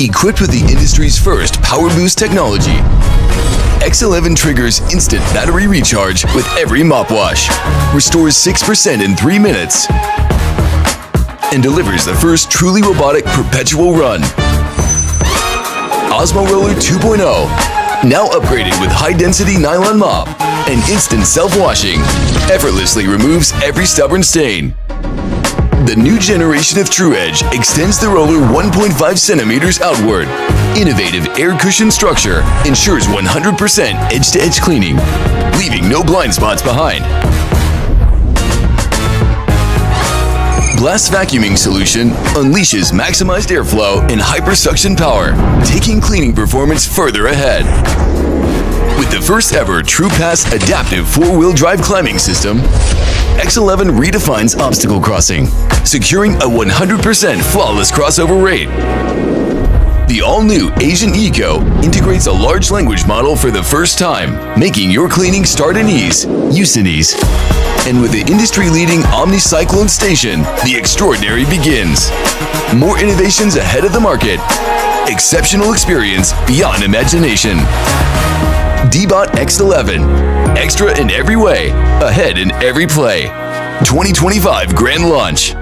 Equipped with the industry's first Power Boost technology, X11 triggers instant battery recharge with every mop wash, restores 6% in 3 minutes, and delivers the first truly robotic perpetual run. Osmo Roller 2.0, now upgraded with high-density nylon mop and instant self-washing, effortlessly removes every stubborn stain. The new generation of True Edge extends the roller 1.5 centimeters outward. Innovative air cushion structure ensures 100% edge-to-edge cleaning, leaving no blind spots behind. Blast vacuuming solution unleashes maximized airflow and hypersuction power, taking cleaning performance further ahead. With the first ever TruePass adaptive 4-wheel drive climbing system, X11 redefines obstacle crossing, securing a 100% flawless crossover rate. The all-new Asian Eco integrates a large language model for the first time, making your cleaning start in ease, use in ease. And with the industry-leading OmniCyclone station, the extraordinary begins. More innovations ahead of the market. Exceptional experience beyond imagination. DEEBOT X11. Extra in every way, ahead in every play. 2025 Grand Launch.